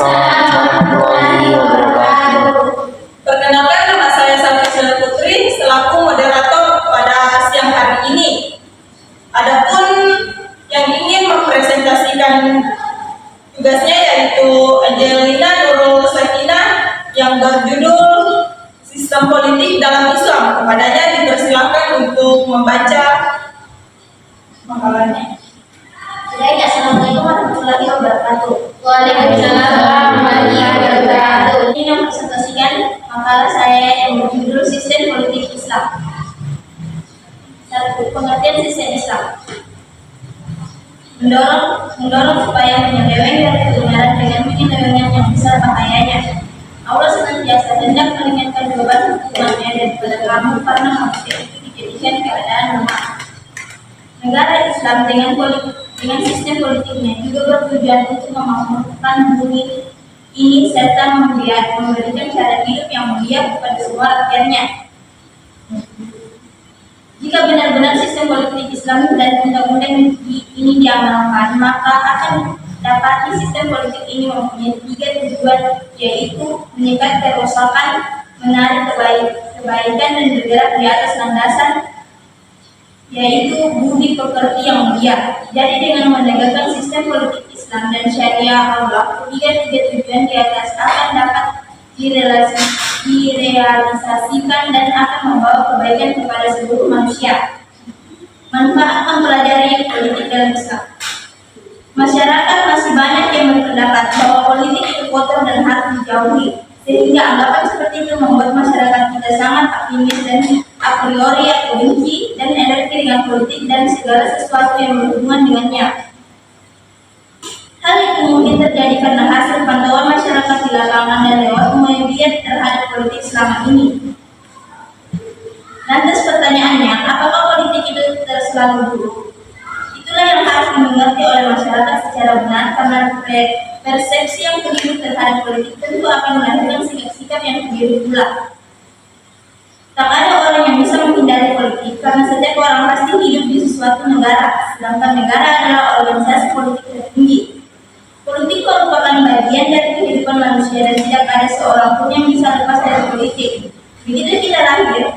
warahmatullahi wabarakatuh. Perkenalkan, nama saya Safira Putri selaku moderator pada siang hari ini. Adapun yang ingin mempresentasikan tugasnya yaitu Angelina Nurul Sakinah yang berjudul Sistem Politik dalam Islam. Kepadanya dipersilakan untuk membaca makalahnya. Baik, assalamualaikum warahmatullahi wabarakatuh. Waalaikumsalam warahmatullahi wabarakatuh. Ini yang presentasikan makalah saya yang berjudul Sistem Politik Islam. Satu, pengertian sistem Islam. Mendorong supaya menyeleweng dari kebenaran dengan menyelewengkan yang besar bahayanya. Allah senantiasa hendak meringankan beban hukumannya daripada kamu karena manusia itu dijadikan keadaan lemah. Negara Islam dengan sistem politiknya juga bertujuan untuk memakmurkan bumi ini serta memberikan cara hidup yang mulia kepada semua rakyatnya. Jika benar-benar sistem politik Islam dan undang-undang ini diamalkan, maka akan dapati sistem politik ini mempunyai 3 tujuan, yaitu menyekat kerusakan, menarik kebaikan dan bergerak di atas landasan yaitu budi pekerti yang mulia. Jadi dengan menegakkan sistem politik Islam dan syariah Allah, 3 tujuan di atas akan dapat direalisasikan dan akan membawa kebaikan kepada seluruh manusia. Manfaat mempelajari politik dalam Islam. Masyarakat masih banyak yang berpendapat bahwa politik itu kotor dan harus dijauhi, sehingga anggapan seperti itu membuat masyarakat kita sangat optimis dan a priori atau benci dan energi dengan politik dan segala sesuatu yang berhubungan dengannya. Hal itu mungkin terjadi karena hasil pantauan masyarakat di lapangan dan lewat media terhadap politik selama ini. Lantas pertanyaannya, apakah politik itu selalu buruk? Itulah yang harus dimengerti oleh masyarakat secara benar, karena persepsi yang keliru terhadap politik tentu akan melahirkan sikap-sikap yang keliru pula. Tak ada orang yang bisa menghindari politik, karena setiap orang pasti hidup di suatu negara, sedangkan negara adalah organisasi politik tertinggi. Politik merupakan bagian dari kehidupan manusia dan tidak ada seorang pun yang bisa lepas dari politik. Begitu kita lahir,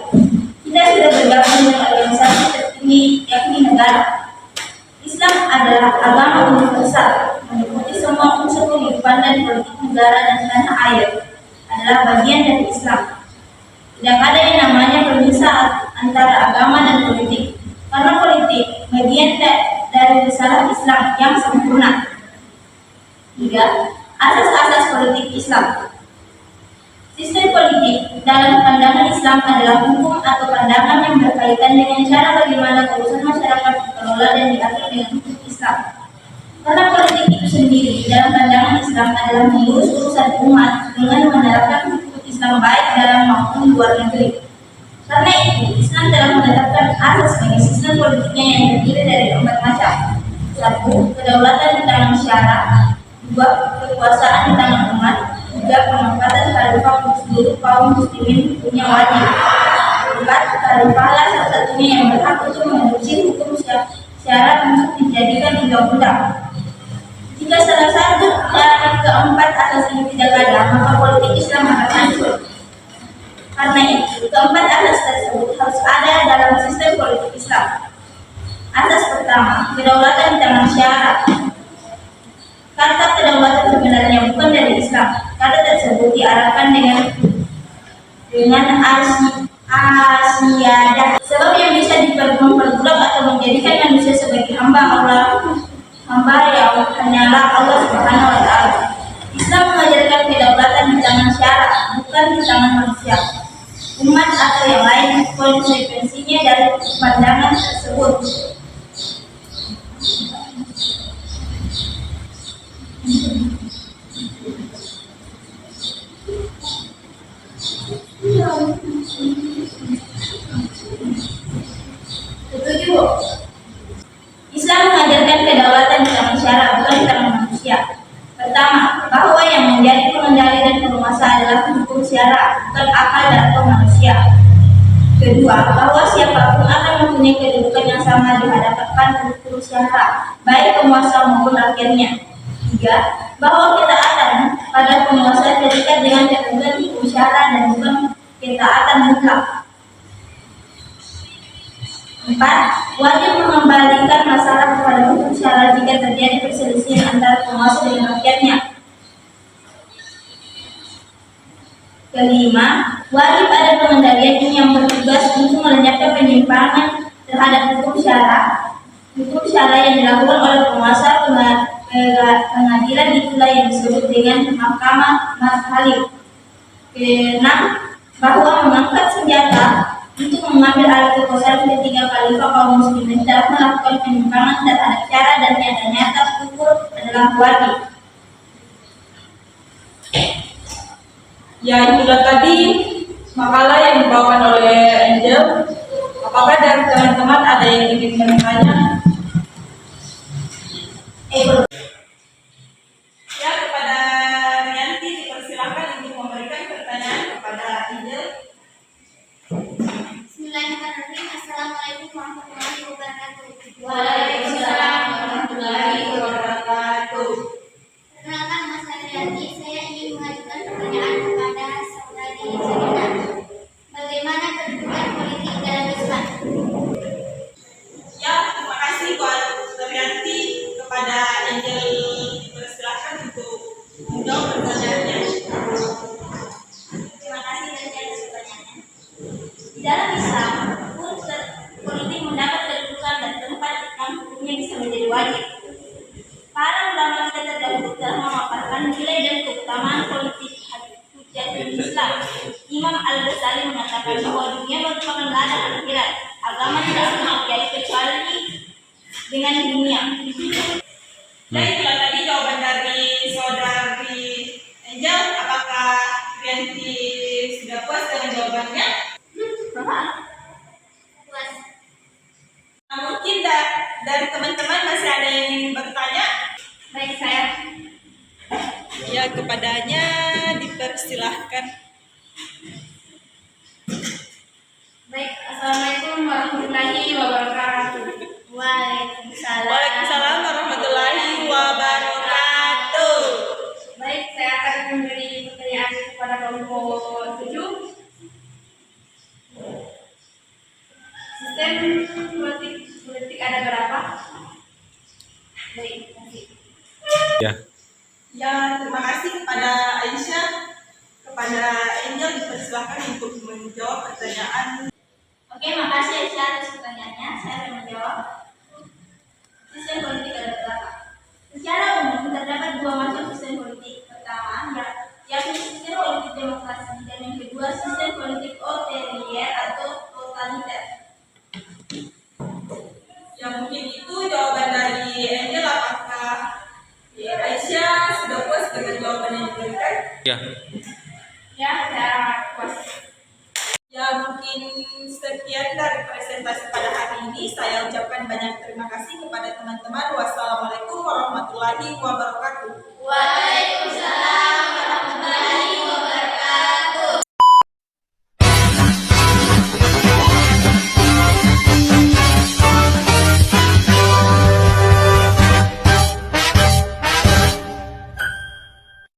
kita sudah bergabung dengan organisasi tertinggi, yakni negara. Islam adalah agama universal, meliputi semua unsur kehidupan dan politik negara dan tanah air adalah bagian dari Islam. Tidak ada yang namanya pemisah antara agama dan politik, karena politik bagian dari risalah Islam yang sempurna. 3. Asas-asas politik Islam. Sistem politik dalam pandangan Islam adalah hukum atau pandangan yang berkaitan dengan cara bagaimana urusan masyarakat dikelola dan diatur dengan hukum Islam. Karena politik itu sendiri dalam pandangan Islam adalah mengurus urusan umat dengan menerapkan hukum Islam baik dalam maupun luar negeri. Karena itu, Islam telah menetapkan asas bagi sistem politiknya yang terdiri dari 4 macam. 1. Kedaulatan di tangan syara. 2. Kekuasaan di tangan umat. 3. Penempatan khalifah untuk seluruh kaum muslimin hukumnya wajib. 4. Khalifahlah satu-satunya yang berhak untuk mengadopsi hukum syara untuk dijadikan undang-undang. Jika salah satu dari keempat asas ini tidak ada, maka politik Islam akan hancur. Karena itu, keempat asas tersebut harus ada dalam sistem politik Islam. Asas pertama, kedaulatan di tangan syara. Kata kedaulatan sebenarnya bukan dari Islam. Kata tersebut diarahkan dengan asyiadah, sebab yang bisa memperbudak atau menjadikan manusia sebagai hamba Allah, hamba yang hanyalah Allah Subhanahu wa Ta'ala. Islam mengajarkan kedaulatan di tangan syara, bukan di tangan manusia, umat atau yang lain. Konsekuensinya dari pandangan tersebut. Ketujuh, Islam mengajarkan kedaulatan di tangan syara, bukan di tangan manusia. Pertama, bahwa yang menjadi pengendali dan penguasa adalah hukum syara, bukan akal atau manusia. Kedua, bahwa siapapun akan mempunyai kedudukan yang sama di hadapan hukum syara, baik penguasa maupun rakyatnya. 3. Bahwa ketaatan kepercayaan pada penguasa terikat dengan ketentuan hukum syara dan bukan ketaatan mutlak. 4. Wajib mengembalikan masalah kepada hukum syara jika terjadi perselisihan antara penguasa dengan rakyatnya. 5. Wajib ada pengendalian yang bertugas untuk melenyapkan penyimpangan terhadap hukum syara yang dilakukan oleh penguasa. Pengadilan itulah yang disebut dengan mahkamah masalih. 6. Bahwa mengangkat senjata untuk mengambil alih kekuasaan ketiga khalifah kaum muslimin telah melakukan penyimpangan terhadap cara dan nyata kufur adalah wajib. Ya, itulah tadi makalah yang dibawakan oleh Angel. Apakah dari teman-teman ada yang ingin bertanya? Ya, kepada Rianti dipersilakan untuk memberikan pertanyaan kepada Angel. Bismillahirrahmanirrahim. Assalamualaikum warahmatullahi wabarakatuh. Waalaikumsalam warahmatullahi wabarakatuh. Perkenalkan, nama saya Rianti. Saya ingin mengajukan pertanyaan kepada Saudari Zarina. Bagaimana kedudukan politik dalam Islam? Ya, terima kasih buat Rianti. Kepada Angel dipersilakan untuk menjawab pertanyaannya. Terima kasih atas pertanyaannya. Di dalam Islam, unsur politik mendapat kedudukan dan tempat yang hukumnya bisa menjadi wajib. Para ulama kita terdahulu telah memaparkan nilai dan keutamaan politik hujjatul Islam. Imam Al-Ghazali mengatakan bahwa dunia merupakan ladang akhirat. Agama tidak akan menjadi kecuali dengan dunia. Nah, itulah tadi jawaban dari saudari Angel. Apakah Rianti sudah puas dengan jawabannya? Puas. Nah, mungkin dari teman-teman masih ada yang ingin bertanya? Baik, saya. Ya, kepadanya dipersilahkan. Baik, assalamualaikum warahmatullahi wabarakatuh. Waalaikumsalam warahmatullahi wabarakatuh. Baik, saya akan memberi pertanyaan kepada kelompok 7. Sistem politik ada berapa? Baik, terima kasih. Ya, terima kasih kepada Aisyah. Kepada Angel dipersilahkan untuk menjawab pertanyaan. Oke, makasih Aisyah atas pertanyaannya. Saya akan menjawab. Sistem politik ada berapa? Secara umum terdapat dua macam sistem politik. Pertama, yakni sistem politik demokrasi, dan yang kedua sistem politik otoriter atau totaliter. Ya, mungkin itu jawaban dari Angel. Apakah Aisyah sudah puas dengan jawaban yang diberikan? Ya, saya puas. Ya, mungkin sekian dari presentasi pada hari ini. Saya ucapkan banyak terima kasih kepada teman-teman. Wassalamualaikum warahmatullahi wabarakatuh. Waalaikumsalam